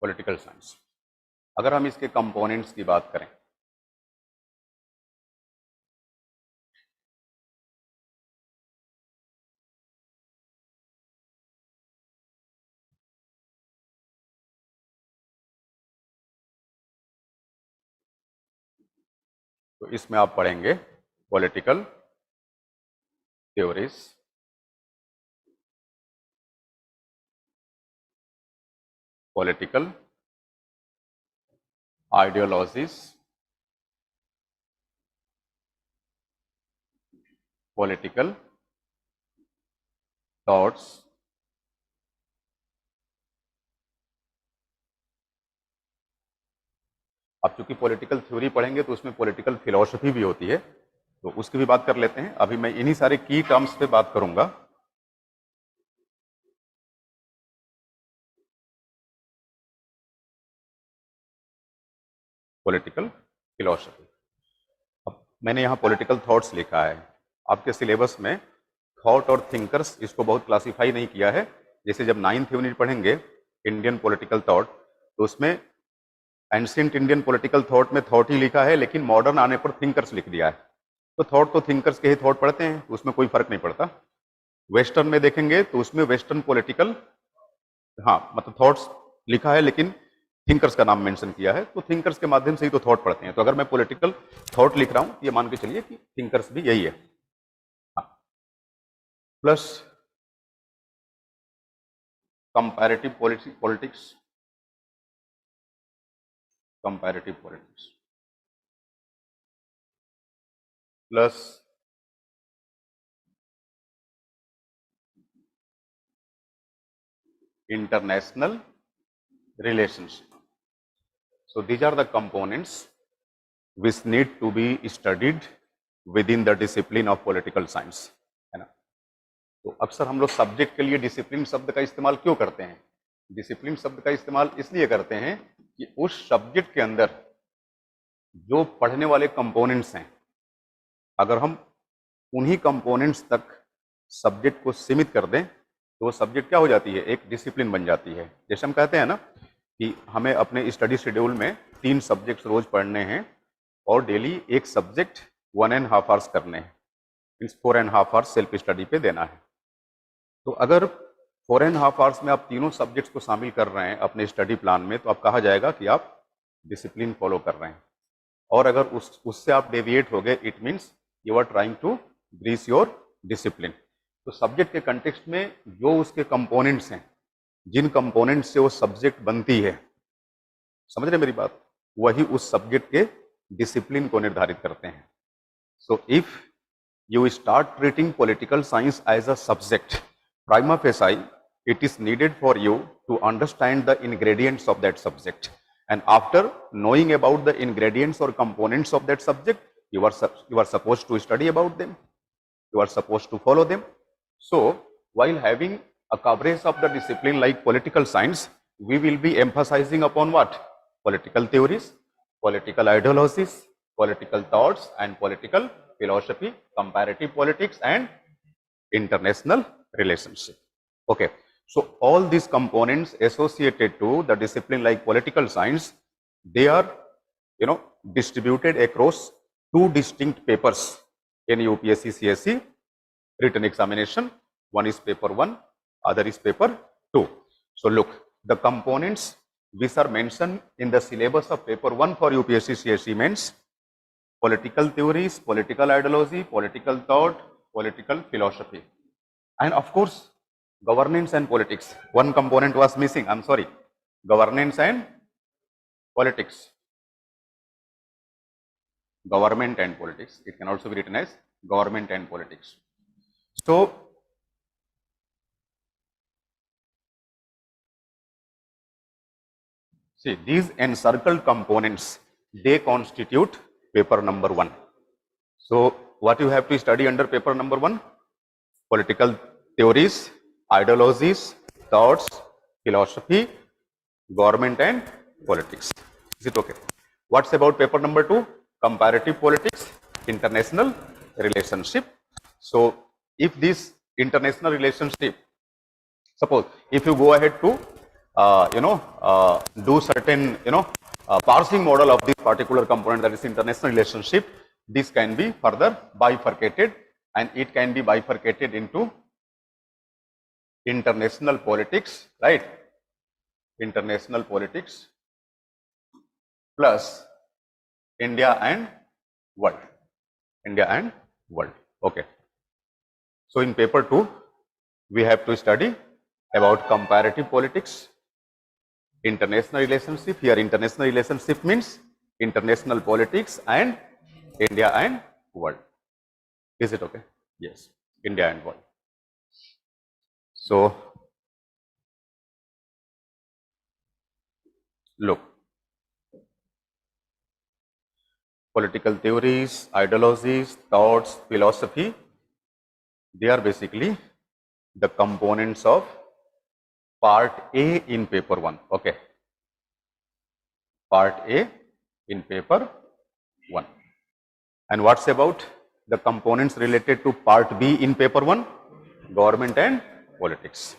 Political science. अगर हम इसके कंपोनेंट्स की बात करें, तो इसमें आप पढ़ेंगे political theories, political ideologies, political thoughts, अब चूंकि पॉलिटिकल थ्योरी पढ़ेंगे तो उसमें पॉलिटिकल फिलॉसफी भी होती है, तो उसकी भी बात कर लेते हैं। अभी मैं इन्हीं सारे की टर्म्स पे बात करूंगा। पॉलिटिकल फिलॉसफी, अब मैंने यहाँ पॉलिटिकल थॉट्स लिखा है। आपके सिलेबस में थॉट और थिंकर्स इसको बहुत क्लासिफाई नहीं किया है। जैसे जब 9th यूनिट पढ़ेंगे इंडियन पॉलिटिकल थॉट, तो उसमें एंशिएंट इंडियन पॉलिटिकल थॉट में थॉट ही लिखा है, लेकिन मॉडर्न आने पर थिंकर्स लिख दिया है। तो थॉट तो थिंकर्स के ही थॉट पढ़ते हैं, उसमें कोई फर्क नहीं पड़ता। वेस्टर्न में देखेंगे तो उसमें वेस्टर्न पॉलिटिकल, हाँ मतलब थॉट्स लिखा है लेकिन थिंकर्स का नाम मेंशन किया है, तो थिंकर्स के माध्यम से ही तो थॉट पढ़ते हैं। तो अगर मैं पॉलिटिकल थॉट लिख रहा हूं, ये मान के चलिए कि थिंकर्स भी यही है। हाँ, plus comparative politics, comparative politics plus international relationship. So these are the components which need to be studied within the discipline of political science, है ना। तो अक्सर हम लोग सब्जेक्ट के लिए डिसिप्लिन शब्द का इस्तेमाल क्यों करते हैं? डिसिप्लिन शब्द का इस्तेमाल इसलिए करते हैं कि उस सब्जेक्ट के अंदर जो पढ़ने वाले कंपोनेंट्स हैं, अगर हम उन्हीं कंपोनेंट्स तक सब्जेक्ट को सीमित कर दें तो वो सब्जेक्ट क्या हो जाती है, एक डिसिप्लिन बन जाती है। जैसे हम कहते हैं ना कि हमें अपने स्टडी शेड्यूल में 3 सब्जेक्ट्स रोज पढ़ने हैं और डेली एक सब्जेक्ट 1.5 आवर्स करने हैं, मीन्स 4.5 आवर्स सेल्फ स्टडी पे देना है। तो अगर 4.5 आवर्स में आप तीनों सब्जेक्ट्स को शामिल कर रहे हैं अपने स्टडी प्लान में, तो आप कहा जाएगा कि आप डिसिप्लिन फॉलो कर रहे हैं। और अगर उससे आप डेविएट हो गए, it means you are trying to breach your discipline. तो सब्जेक्ट के कंटेक्स्ट में जो उसके कंपोनेंट्स हैं, जिन कंपोनेंट्स से वो सब्जेक्ट बनती है, समझ रहे मेरी बात, वही उस सब्जेक्ट के डिसिप्लिन को निर्धारित करते हैं। So if you start treating political science as a subject, prima facie it is needed for you to understand the ingredients of that subject, and after knowing about the ingredients or components of that subject, you are supposed to study about them, you are supposed to follow them. So while having a coverage of the discipline like political science, we will be emphasizing upon what? Political theories, political ideologies, political thoughts and political philosophy, comparative politics and international relationship. Okay, so all these components associated to the discipline like political science, they are distributed across 2 distinct papers in UPSC CSE written examination. One is paper 1, other is paper 2. So look, the components which are mentioned in the syllabus of paper 1 for UPSC CSE means political theories, political ideology, political thought, political philosophy, and of course governance and politics. One component was missing, I'm sorry, governance and politics. Government and politics, it can also be written as government and politics. So see, these encircled components, they constitute paper number 1. So what you have to study under paper number 1? Political theories, ideologies, thoughts, philosophy, government and politics. Is it okay? What's about paper number 2? Comparative politics, international relationship. So if this international relationship, suppose if you go ahead to do certain, parsing model of this particular component, that is international relationship. This can be further bifurcated, and it can be bifurcated into international politics, right? International politics plus India and world. India and world. Okay. So in paper 2, we have to study about comparative politics, international relationship. Here international relationship means international politics and India and world. Is it okay? Yes, India and world. So look, political theories, ideologies, thoughts, philosophy, they are basically the components of part A in paper 1. Okay. Part A in paper 1. And what's about the components related to part B in paper 1? Government and politics.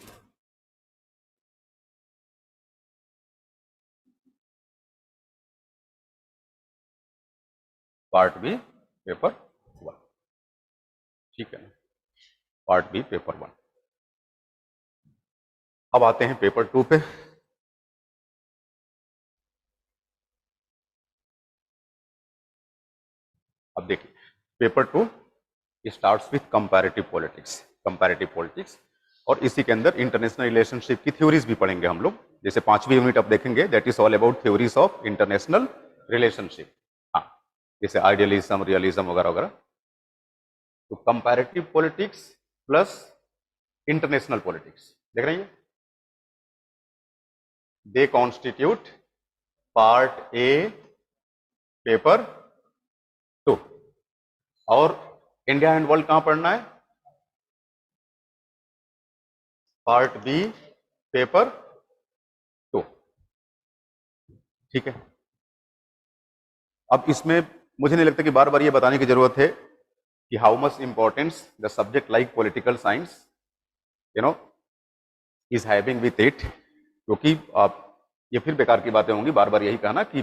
Part B paper 1. ठीक है, part B paper 1. अब आते हैं paper 2 पे. अब देखिए, paper 2 starts with comparative politics. Comparative politics, और इसी के अंदर इंटरनेशनल रिलेशनशिप की थ्योरीज भी पढ़ेंगे हम लोग. जैसे 5वीं यूनिट अब देखेंगे, that is all about theories of international relationship. हाँ, जैसे आइडियलिज्म, रियलिज्म वगैरह वगैरह. तो comparative politics plus international politics, देख रहे हैं, they constitute part A paper 2. और इंडिया एंड वर्ल्ड कहां पढ़ना है? Part B paper 2. ठीक है. अब इसमें मुझे नहीं लगता कि बार बार ये बताने की जरूरत है कि how much importance the subject like political science is having with it. क्योंकि आप ये फिर बेकार की बातें होंगी बार बार यही कहना कि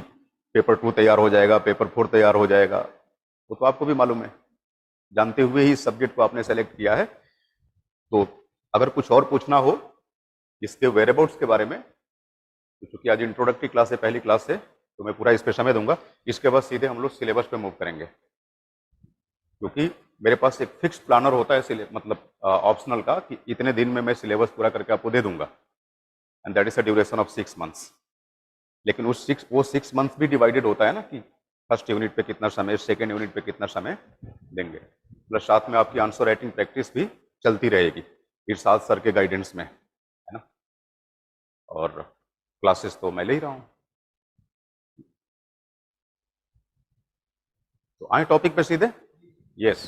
पेपर 2 तैयार हो जाएगा, पेपर 4 तैयार हो जाएगा. वो तो आपको भी मालूम है, जानते हुए ही इस सब्जेक्ट को आपने सेलेक्ट किया है. तो अगर कुछ और पूछना हो इसके वेरेबल्स के बारे में, तो चूंकि आज इंट्रोडक्टरी क्लास है, पहली क्लास है, तो मैं पूरा इस पे समय दूंगा. इसके बाद सीधे हम लोग सिलेबस पे मूव करेंगे, क्योंकि मेरे पास एक फिक्स प्लानर होता है, मतलब ऑप्शनल का, कि इतने दिन में मैं सिलेबस पूरा करके आपको दे दूंगा, and that is a duration of 6 months. लेकिन वो 6 मंथ्स भी डिवाइडेड होता है ना, कि फर्स्ट यूनिट पे कितना समय, सेकेंड यूनिट पे कितना समय देंगे, प्लस साथ में आपकी आंसर राइटिंग प्रैक्टिस भी चलती रहेगी इरशाद सर के गाइडेंस में, है ना. और क्लासेस तो मैं ले ही रहा हूं. तो आए टॉपिक पे सीधे. यस,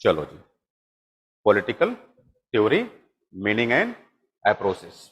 चलो जी. Political theory, meaning and approaches.